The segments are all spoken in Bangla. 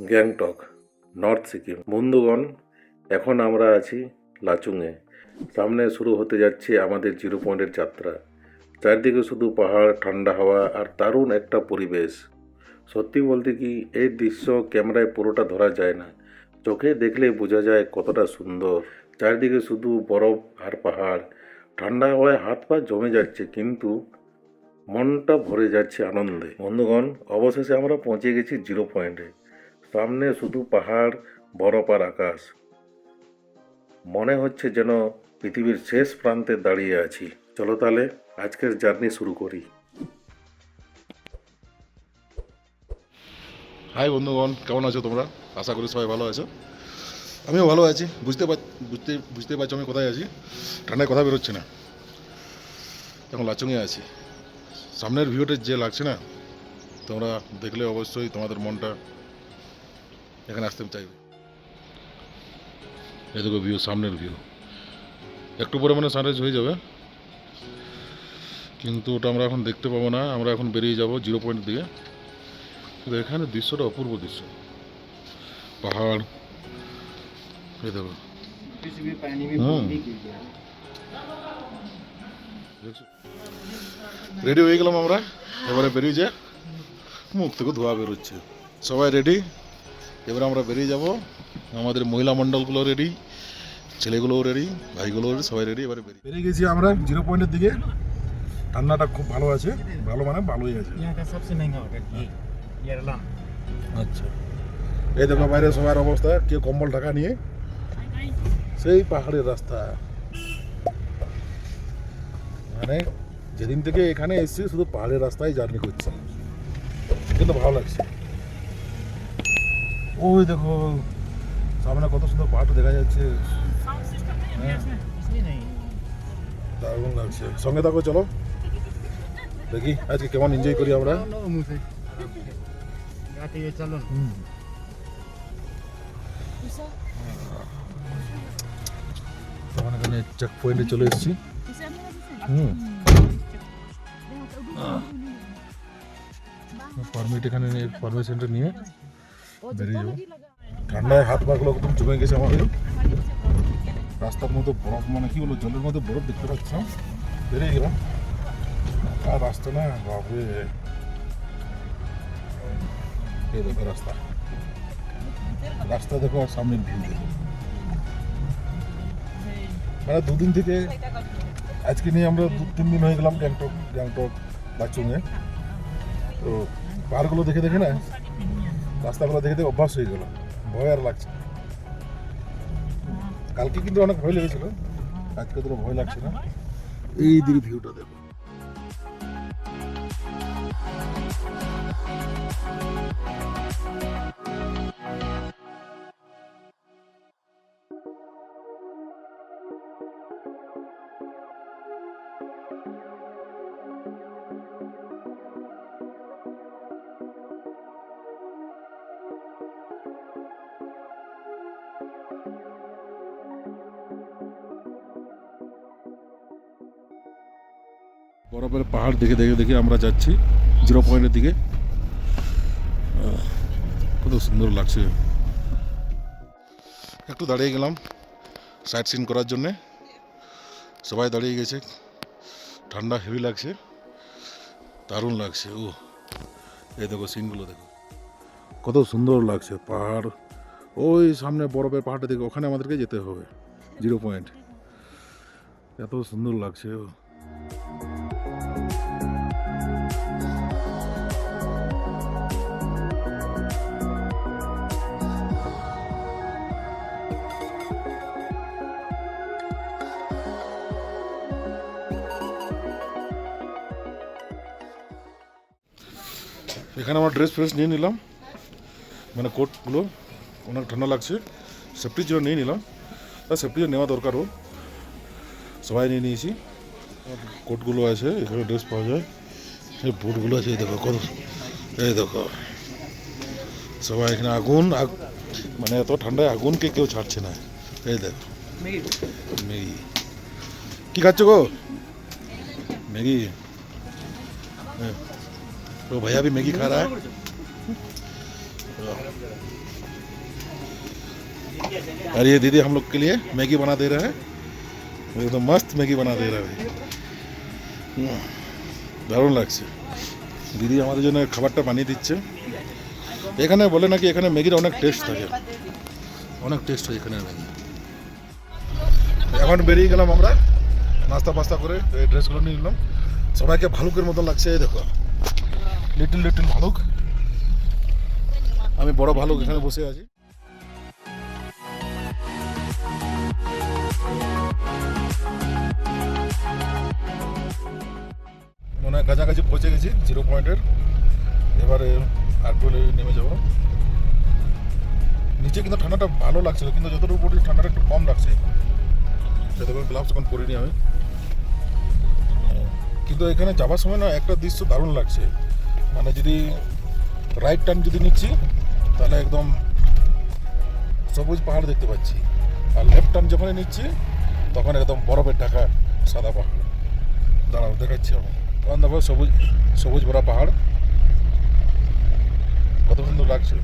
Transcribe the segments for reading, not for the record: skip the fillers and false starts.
গ্যাংটক, নর্থ সিকিম। বন্ধুগণ, এখন আমরা আছি লাচুংয়ে। সামনে শুরু হতে যাচ্ছে আমাদের জিরো পয়েন্টের যাত্রা। চারদিকে শুধু পাহাড়, ঠান্ডা হাওয়া আর দারুণ একটা পরিবেশ। সত্যি বলতে কি, এই দৃশ্য ক্যামেরায় পুরোটা ধরা যায় না, চোখে দেখলে বোঝা যায় কতটা সুন্দর। চারদিকে শুধু বরফ আর পাহাড়, ঠান্ডা হাওয়ায় হাত পা জমে যাচ্ছে, কিন্তু মনটা ভরে যাচ্ছে আনন্দে। বন্ধুগণ, অবশেষে আমরা পৌঁছে গেছি জিরো পয়েন্টে। সামনে শুধু পাহাড়, বরফ আর আকাশ। মনে হচ্ছে যেন পৃথিবীর শেষ প্রান্তে দাঁড়িয়ে আছি। চলো তাহলে আজকের জার্নি শুরু করি। হাই বন্ধুগণ, কেমন আছো তোমরা? আশা করি সবাই ভালো আছো। আমিও ভালো আছি। বুঝতে পারছো আমি কোথায় আছি? ঠান্ডায় কথা বেরোচ্ছে না, এখন লাচুংয়ে আছি। সামনের ভিউটা যে লাগছে না, তোমরা দেখলে অবশ্যই তোমাদের মনটা এখানে আসতে চাইবে। এই দেখো ভিউ, সামনের ভিউ। একটু পরে মানে সানরাইজ হয়ে যাবে, কিন্তু ওটা আমরা এখন দেখতে পাবো না। আমরা এখন বেরিয়ে যাব জিরো পয়েন্টের দিকে। কিন্তু এখানে দৃশ্যটা অপূর্ব দৃশ্য, পাহাড়, এই দেখো। রেডি হয়ে গেলাম আমরা, এবারে বেরিয়ে যা। মুখ থেকে ধোয়া বেরোচ্ছে। সবাই রেডি, এবারে আমরা বেরিয়ে যাব। আমাদের মহিলা মণ্ডলগুলো রেডি, ছেলেগুলোও রেডি, ভাইগুলোও রেডি, সবাই রেডি। এবারে বেরিয়ে গেছি আমরা জিরো পয়েন্টের দিকে। ঠান্ডাটা খুব ভালো আছে, ভালো মানে ভালোই আছে। আচ্ছা, এই দেখো বাইরে সবার অবস্থা, কেউ কম্বল ঢাকা নিয়ে। সেই পাহাড়ের রাস্তা, মানে যেদিন থেকে এখানে এসেছি শুধু পাহাড়ের রাস্তায় জার্নি করছি, কিন্তু ভালো লাগছে। ওই দেখো সামনে কত সুন্দর পাহাড়টা দেখা যাচ্ছে, দারুণ লাগছে। সঙ্গে থাকো, চলো দেখি আজকে কেমন এনজয় করি আমরা। এখানে চেক পয়েন্টে চলে এসেছি। পারমিট এখানে পারমিশনটা নিয়ে বেরিয়ে যাবো। ঠান্ডায় হাত পাগুলো একদম জমে গেছে আমাদের। রাস্তার মধ্যে বরফ, মানে কি বলবো, জলের মধ্যে বরফ দেখতে পাচ্ছিলাম। বেরিয়ে গেলাম আর রাস্তা না, বাপরে। এই দেখো রাস্তা, রাস্তা দেখো আর সামনের ভিউ দেখো। মানে দুদিন থেকে আজকে নিয়ে আমরা 2-3 দিন হয়ে গেলাম গ্যাংটক লাচুংয়ে। তো পাহাড়গুলো দেখে দেখে না, রাস্তাগুলো দেখে দেখে অভ্যাস হয়ে গেল, ভয় আর লাগছে না। কালকে কিন্তু অনেক ভয় লেগেছিল, আজকে তো ভয় লাগছে না। এই দিকে ভিউটা দেখো। বরফের পাহাড় দেখে দেখে দেখে আমরা যাচ্ছি জিরো পয়েন্টের দিকে। কত সুন্দর লাগছে। একটু দাঁড়িয়ে গেলাম সাইট সিন করার জন্যে। সবাই দাঁড়িয়ে গেছে, ঠান্ডা হেভি লাগছে, দারুণ লাগছে। ও এই দেখো সিনগুলো দেখো, কত সুন্দর লাগছে। পাহাড়, ওই সামনে বরফের পাহাড়টা দেখো, ওখানে আমাদেরকে যেতে হবে জিরো পয়েন্ট। এত সুন্দর লাগছে। এখানে আমার ড্রেস ফ্রেস নিয়ে নিলাম, মানে কোটগুলো, অনেক ঠান্ডা লাগছে, সেফটির জন্য নিয়ে নিলাম। তা সেফটির জন্য নেওয়া দরকারও, সবাই নিয়ে নিয়েছি। কোটগুলো আছে, এখানে ড্রেস পাওয়া যায়। এই বুটগুলো আছে, এই দেখো কত, এই দেখো সবাই এখানে আগুন, মানে এত ঠান্ডায় আগুনকে কেউ ছাড়ছে না। এই দেখো ম্যাগি, কি খাচ্ছ গো? ম্যাগি। तो भैया भी मैगी खा रहा है। और ये दीदी हम लोग के लिए मैगी बना दे रहा है, एकदम मस्त मैगी बना दे रहा है। দারুণ লাগছে, দিদি আমাদের জন্য খাবারটা বানিয়ে দিচ্ছে। এখানে বলে নাকি এখানে ম্যাগির অনেক টেস্ট থাকে, অনেক টেস্ট হয় এখানে ম্যাগি। এখন বেরিয়ে গেলাম আমরা নাস্তা পাস্তা করে, এই ড্রেসগুলো নিয়ে নিলাম। সবাইকে ভালুকের মতন লাগছে, এই দেখো লিটল লিটল ভালুক, আমি বড় ভালুক এখানে বসে আছি। মনে হয় কাছাকাছি পৌঁছে গেছি 0 পয়েন্টের। এবারে আর টুলে নেমে যাবো নিচে। কিন্তু ঠান্ডাটা ভালো লাগছিল, কিন্তু যতটুকু পড়ি ঠান্ডাটা একটু কম লাগছে। সেটা গ্লাভস এখন পরিনি আমি। কিন্তু এখানে যাওয়ার সময় না একটা দৃশ্য দারুণ লাগছে, মানে যদি রাইট টার্ন যদি নিচ্ছি তাহলে একদম সবুজ পাহাড় দেখতে পাচ্ছি, আর লেফট টার্ন যখনই নিচ্ছি তখন একদম বরফের ঢাকা সাদা পাহাড়। দাঁড়াও দেখাচ্ছি আমি, তখন দেখো সবুজ সবুজ ভরা পাহাড়, কত সুন্দর লাগছে।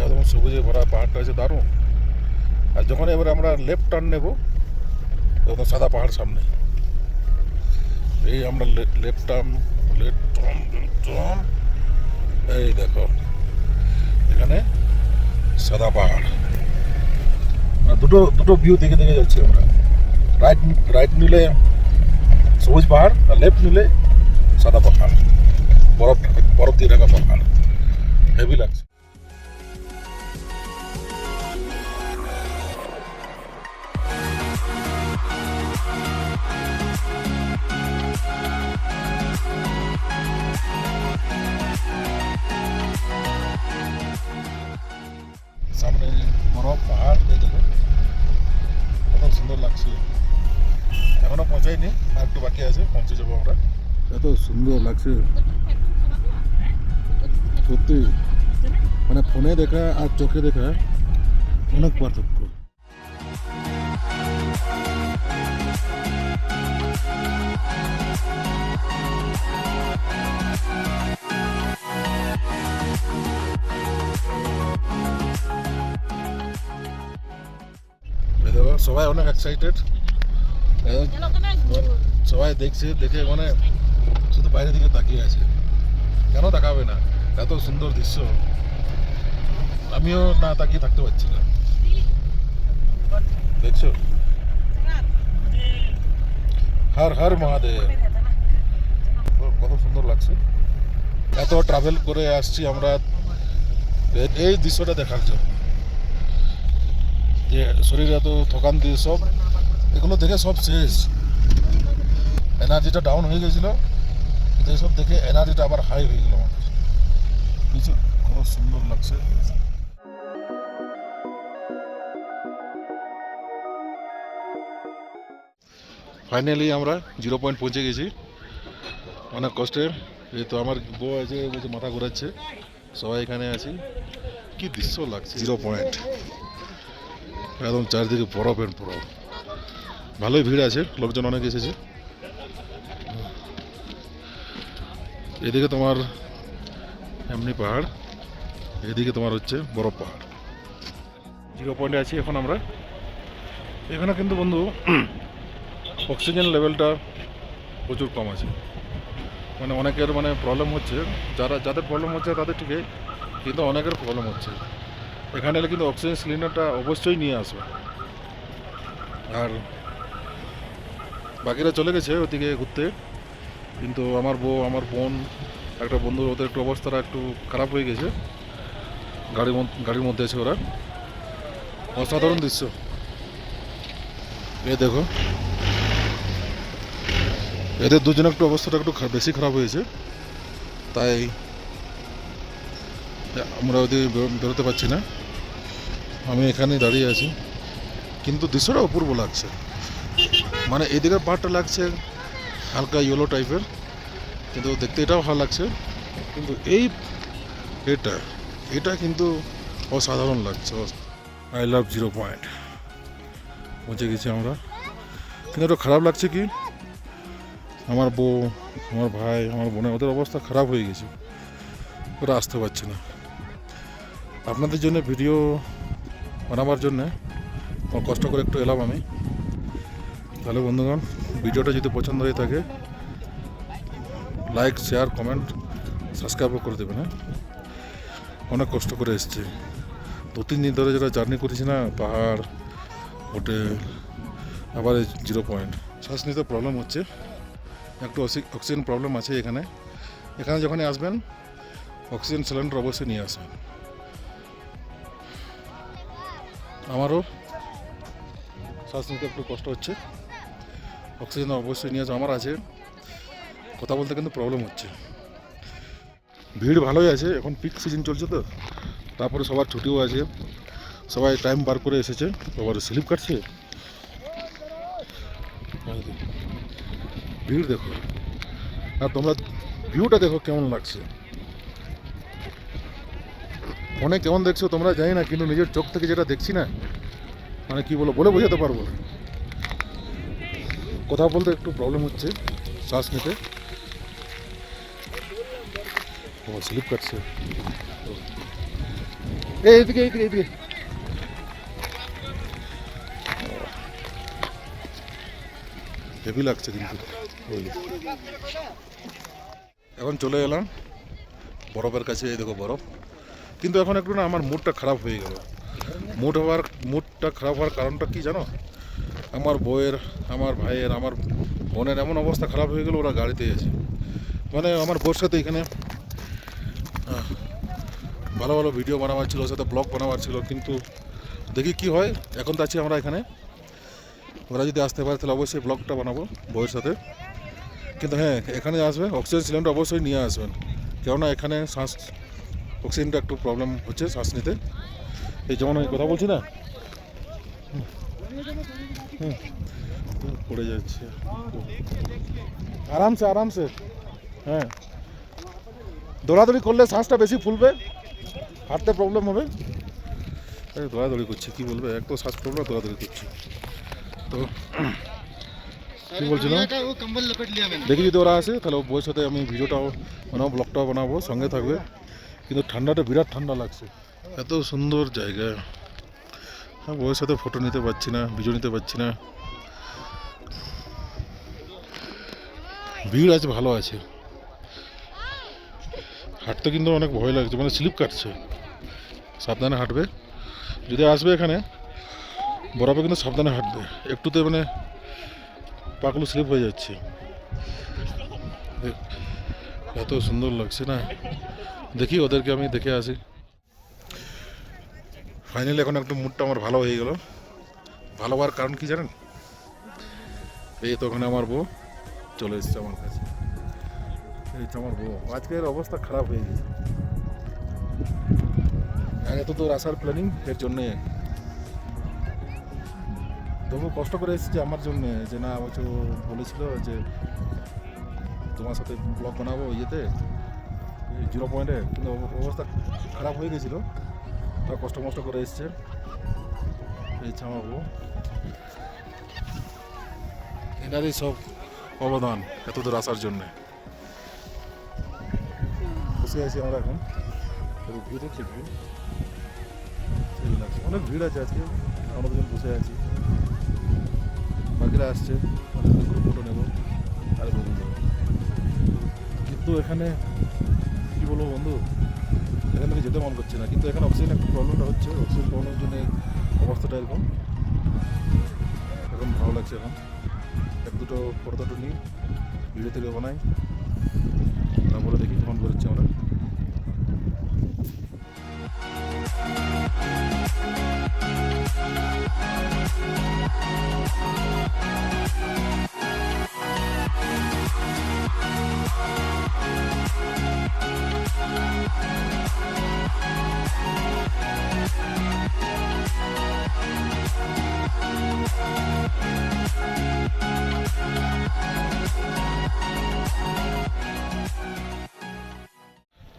একদম সবুজে ভরা পাহাড়টা আছে দারুণ। আর যখন এবার আমরা লেফট টার্ন নেব তখন সাদা পাহাড় সামনে। এই আমরা লেফট টার্ন এই দেখো এখানে সাদা পাহাড়, দুটো দুটো ভিউ দেখে দেখে যাচ্ছি আমরা। রাইট নিলে সবুজ পাহাড়, আর লেফট নিলে সাদা পাহাড়, বরফ দিয়ে ঢাকা পাহাড়, হেভি লাগছে। সামনে বরফ পাহাড় দেখো কত সুন্দর লাগছে। এখনো পৌঁছাইনি, আর একটু বাকি আছে, পৌঁছে যাবো আমরা। এত সুন্দর লাগছে সত্যি, মানে ফোনে দেখা আর চোখে দেখা অনেক পার্থক্য। সবাই অনেক এক্সাইটেড, সবাই দেখছে, দেখে মানে শুধু বাইরের দিকে তাকিয়ে আছে। কেন তাকাবে না, এত সুন্দর দৃশ্য, আমিও না তাকিয়ে থাকতে পারছি না। দেখছো, হর হর মহাদেব, কত সুন্দর লাগছে। এত ট্রাভেল করে আসছি আমরা এই দৃশ্যটা দেখার জন্য, যে শরীরে এত থকান দিয়ে সব এগুলো দেখে সব শেষ, এনার্জিটা ডাউন হয়ে গেছিল, কিন্তু এসব দেখে এনার্জিটা আবার হাই হয়ে গেল আমাদের। নিচে কত সুন্দর লাগছে। ফাইনালি আমরা 0 পয়েন্ট পৌঁছে গেছি, অনেক কষ্টে। এই তো আমার বউ আছে, বলছে মাথা ঘোরাচ্ছে, সবাই এখানে আছি। কি দৃশ্য লাগছে 0 পয়েন্ট, একদম চারদিকে বরফের বরফ। ভালোই ভিড় আছে, লোকজন অনেক এসেছে। এদিকে তোমার এমনি পাহাড়, এদিকে তোমার হচ্ছে বরফ পাহাড়। 0 পয়েন্টে আছি এখন আমরা। এখানে কিন্তু বন্ধু অক্সিজেন লেভেলটা প্রচুর কম আছে, মানে অনেকের মানে প্রবলেম হচ্ছে, যাদের প্রবলেম হচ্ছে তাদের ঠিকই, কিন্তু অনেকের প্রবলেম হচ্ছে। এখানে এলে কিন্তু অক্সিজেন সিলিন্ডারটা অবশ্যই নিয়ে আসবে। আর বাকিরা চলে গেছে ওদিকে ঘুরতে, কিন্তু আমার বউ, আমার বোন, একটা বন্ধু, ওদের একটু অবস্থাটা একটু খারাপ হয়ে গেছে, গাড়ির মধ্যে আছে ওরা। অসাধারণ দৃশ্য, এ দেখো এদের দুজনের একটু অবস্থাটা একটু বেশি খারাপ হয়েছে, তাই আমরা ওদিকে বেরোতে পারছি না। আমি এখানেই দাঁড়িয়ে আছি, কিন্তু দৃশ্যটা অপূর্ব লাগছে। মানে এদিকের পাহাড়টা লাগছে হালকা ইয়েলো টাইপের, কিন্তু দেখতে এটাও ভালো লাগছে, কিন্তু এটা কিন্তু অসাধারণ লাগছে। আই লাভ 0 পয়েন্ট পৌঁছে গেছি আমরা। কিন্তু একটু খারাপ লাগছে কি, আমার বউ, আমার ভাই, আমার বোনের, ওদের অবস্থা খারাপ হয়ে গেছে। ওরা আসতে পারছে না। আপনাদের জন্য ভিডিও বানাবার জন্যে আমার কষ্ট করে একটু এলাম আমি। তাহলে বন্ধুগণ, ভিডিওটা যদি পছন্দ হয়ে থাকে লাইক, শেয়ার, কমেন্ট, সাবস্ক্রাইবও করে দেবেন। হ্যাঁ, অনেক কষ্ট করে এসছে। 2-3 দিন ধরে যেটা জার্নি করেছি না, পাহাড়, হোটেল, আবার 0 পয়েন্ট, শ্বাস নিতে প্রবলেম হচ্ছে, একটু অক্সিজেন প্রবলেম আছে এখানে। এখানে যখনই আসবেন অক্সিজেন সিলিন্ডার অবশ্যই নিয়ে আসবেন। আমারও শ্বাস নিতে একটু কষ্ট হচ্ছে, অক্সিজেন অবশ্যই নিয়ে আসবে। আমার আছে, কথা বলতে কিন্তু প্রবলেম হচ্ছে। ভিড় ভালোই আছে, এখন পিক সিজন চলছে তো, তারপরে সবার ছুটিও আছে, সবাই টাইম বার করে এসেছে, সবার স্লিপ কাটছে। ভিড় দেখো, আর তোমরা ভিউটা দেখো কেমন লাগছে। ফোনে কেমন দেখছো তোমরা জানি না, কিন্তু নিজের চোখ থেকে যেটা দেখছি না, মানে কি বলে বোঝাতে পারবো না। কথা বলতে একটু প্রবলেম হচ্ছে, শ্বাস নিতে। স্লিপ কাটছে। এইদিকে এইদিকে এইদিকে হেভি লাগছে কিন্তু। এখন চলে এলাম বরফের কাছে, এই দেখো বরফ। কিন্তু এখন একটু না আমার মুডটা খারাপ হয়ে গেল। মুডটা খারাপ হওয়ার কারণটা কি জানো? আমার বউয়ের, আমার ভাইয়ের, আমার বোনের এমন অবস্থা খারাপ হয়ে গেল, ওরা গাড়িতে আছে। মানে আমার বউর সাথে এখানে ভালো ভালো ভিডিও বানাবার ছিল, ওর সাথে ব্লগ বানাবার ছিল, কিন্তু দেখি কি হয়। এখন তো আছি আমরা এখানে, ওরা যদি আসতে পারে তাহলে অবশ্যই ব্লগটা বানাবো বউয়ের সাথে। কিন্তু হ্যাঁ, এখানে আসবে অক্সিজেন সিলিন্ডার অবশ্যই নিয়ে আসবেন, কেননা এখানে শ্বাস অক্সিজেনটা একটু প্রবলেম হচ্ছে শ্বাস নিতে। এই যেমন আমি কথা বলছি না, পড়ে যাচ্ছে। আরামসে আরামসে, হ্যাঁ, দৌড়াদৌড়ি করলে শ্বাসটা বেশি ফুলবে, হাঁটতে প্রবলেম হবে। দৌড়াদৌড়ি করছে, কি বলবে, এক তো শ্বাস প্রবলেম, দৌড়াদৌড়ি করছে। তো কি বলছিলাম, দেখি যদি ওরা আসে তাহলে বইয়ের সাথে আমি ভিডিওটাও বানাবো, ব্লগটাও বানাবো, সঙ্গে থাকবে। কিন্তু ঠান্ডাটা বিরাট ঠান্ডা লাগছে, এত সুন্দর জায়গা। হ্যাঁ, বইয়ের সাথে ফটো নিতে পারছি না, ভিডিও নিতে পারছি না। ভিড় আছে, ভালো আছে, হাঁটতে কিন্তু অনেক ভয় লাগছে, মানে স্লিপ কাটছে। সাবধানে হাঁটবে, যদি আসবে এখানে বরফে কিন্তু সাবধানে হাঁটবে, একটুতে মানে পাগুলো স্লিপ হয়ে যাচ্ছে। এত সুন্দর লাগছে না, দেখি ওদেরকে আমি দেখে আসি। ফাইনালি এখন একটু মুডটা আমার ভালো হয়ে গেল। ভালো হওয়ার কারণ কি জানেন? এই তো ওখানে আমার বউ চলে এসেছে আমার কাছে। এই তো আমার বউ, আজকের অবস্থা খারাপ হয়ে গেছে। এত তোর আসার প্ল্যানিং এর জন্যে, তবু কষ্ট করে এসেছি আমার জন্যে, যে না বছর বলেছিল যে তোমার সাথে ব্লগ বানাবো ইয়েতে 0 পয়েন্টে, কিন্তু অবস্থা খারাপ হয়ে গেছিলো, তা কষ্ট মষ্ট করে এসছে। এই আমার বউ, এনারই সব অবদান এত দূর আসার জন্যে। বসে আছি আমরা এখন, ভিড় হচ্ছে, ভিড় অনেক ভিড় আছে আজকে। আমরা দুজন বসে আছি, বাকিরা আসছে, গ্রুপ ফটো নেবো আর বেরিয়ে যাবো। কিন্তু এখানে কী বলবো বন্ধু, এখান থেকে যেতে মন করছে না। কিন্তু এখানে অক্সিজেন একটু প্রবলেমটা হচ্ছে, অক্সিজেন প্রবলেমের জন্য অবস্থাটা এরকম। এখন ভালো লাগছে, এখন এক দুটো ফটো নিই, ভিডিও থেকে বানাই, তারপরে দেখি ফোন করেছি আমরা।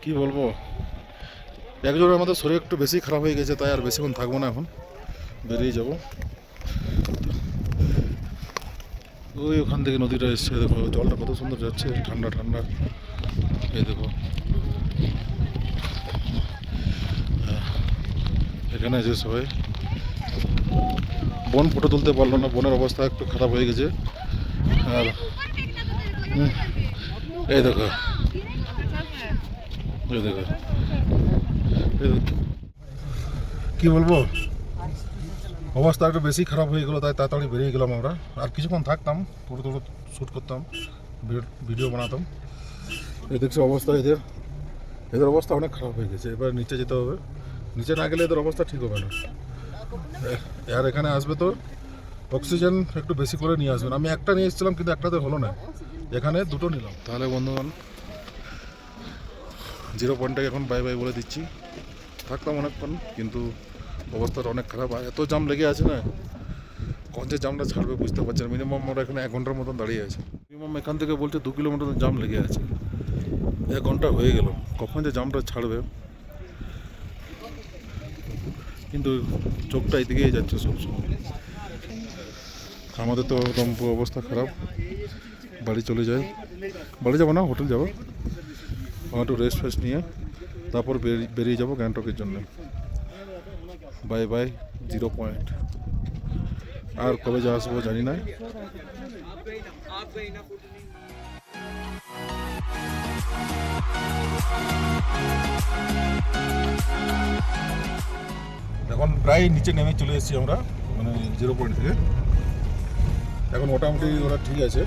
কি বলবো, একজনের আমাদের শরীর একটু বেশি খারাপ হয়ে গেছে, তাই আর বেশিক্ষণ থাকবো না, এখন বেরিয়ে যাব। ওই ওখান থেকে নদীটা এসছে, দেখো জলটা কত সুন্দর যাচ্ছে, ঠান্ডা ঠান্ডা। এই দেখো এখানে আছে সবাই। বোন ফটো তুলতে পারলো না, বোনের অবস্থা একটু খারাপ হয়ে গেছে। আর এই দেখো, এই দেখো, কি বলবো, অবস্থা একটু বেশি খারাপ হয়ে গেলো, তাই তাড়াতাড়ি বেরিয়ে গেলাম আমরা। আর কিছুক্ষণ থাকতাম, ফটো টটো শ্যুট করতাম, ভিডিও বানাতাম। এই দেখছি অবস্থা এদের, এদের অবস্থা অনেক খারাপ হয়ে গেছে। এবার নিচে যেতে হবে, নিচে না গেলে এদের অবস্থা ঠিক হবে না। আর এখানে আসবে তো অক্সিজেন একটু বেশি করে নিয়ে আসবেন। আমি একটা নিয়ে এসেছিলাম কিন্তু একটাতে হলো না, এখানে দুটো নিলাম। তাহলে বন্ধুগণ, 0 পয়েন্টটাকে এখন বাই বাই বলে দিচ্ছি। থাকতাম অনেকক্ষণ, কিন্তু অবস্থাটা অনেক খারাপ। আর এত জাম লেগে আছে না, কোন যে জামটা ছাড়বে বুঝতে পারছি না। মিনিমাম আমরা এখানে 1 ঘন্টার মতন দাঁড়িয়ে আছি। মিনিমাম এখান থেকে বলছে 2 কিলোমিটার জাম লেগে আছে। 1 ঘন্টা হয়ে গেল, কখন যে জামটা ছাড়বে। কিন্তু চোখটা এদিকেই যাচ্ছে সবসময়। আমাদের তো একদম পুরো অবস্থা খারাপ। বাড়ি চলে যাই, বাড়ি যাবো না, হোটেল যাবো, একটু রেস্ট ফেস্ট নিয়ে তারপর বেরিয়ে যাবো গ্যাংটকের জন্য। Bye bye 0 point. আর কবে যা আসবো জানি না। এখন প্রায় নিচে নেমে চলে এসেছি আমরা, মানে 0 পয়েন্ট থেকে। এখন মোটামুটি ওরা ঠিক আছে।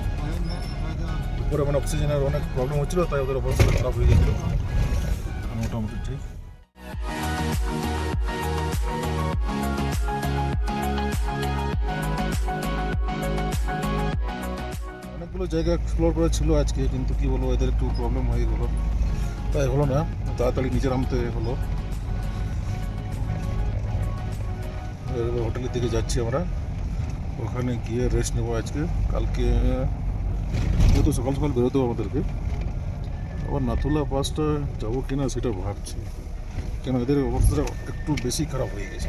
উপরে মানে অক্সিজেনের অনেক প্রবলেম হচ্ছিলো, তাই ওদের অবস্থা খারাপ হয়ে গেছিলো। মোটামুটি ঠিক। অনেকগুলো জায়গা এক্সপ্লোর করা ছিল আজকে, কিন্তু কি বলবো, এদের একটু প্রবলেম হয়ে গেলো, তাই হলো না। তাড়াতাড়ি নিচে নামতে হলো। হোটেলের দিকে যাচ্ছি আমরা, ওখানে গিয়ে রেস্ট নেবো আজকে। কালকে যেহেতু সকাল সকাল বেরোতে হবে আমাদেরকে, আবার নাথুলা পাসটা যাবো কিনা সেটা ভাবছি, কেন এদের অবস্থাটা একটু বেশি খারাপ হয়ে গেছে।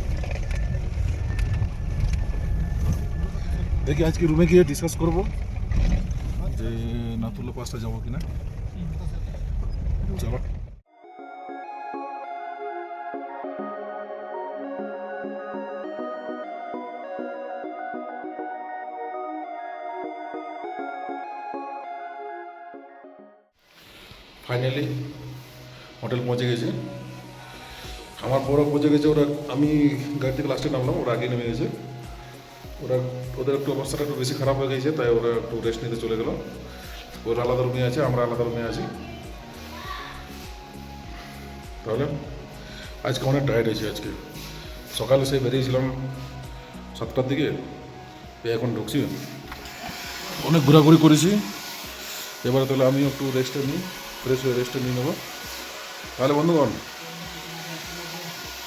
দেখি আজকে রুমে গিয়ে ডিসকাস করবো যে নাথুলা পাসটা যাবো কিনা। চলো। ফাইনালি হোটেল পৌঁছে গেছে। আমার বড় পৌঁছে গেছে, ওরা, আমি গাড়ি থেকে লাস্টে নামলাম, ওরা আগে নেমে গেছে। ওদের একটু অবস্থাটা একটু বেশি খারাপ হয়ে গেছে, তাই ওরা একটু রেস্ট নিতে চলে গেলো। ওরা আলাদা রুমে আছে, আমরা আলাদা রুমে আছি। তাহলে আজকে অনেক টায়ার্ড হয়েছি। আজকে সকালে সেই বেরিয়েছিলাম 7টার দিকে, এখন ঢুকছি। অনেক ঘোরাঘুরি করেছি। এবারে তাহলে আমি একটু রেস্টে নিই, ফ্রেশ হয়ে রেস্টে নিয়ে নেবো। তাহলে বন্ধুগণ,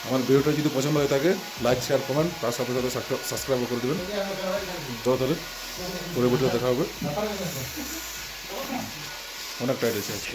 আমার ভিডিওটা যদি পছন্দ হয়ে থাকে, লাইক, শেয়ার, কমেন্ট, তার সাথে সাথে সাবস্ক্রাইবও করে দেবেন। তাহলে পরবর্তীতে দেখা হবে। অনেক টাইট আছে আজকে।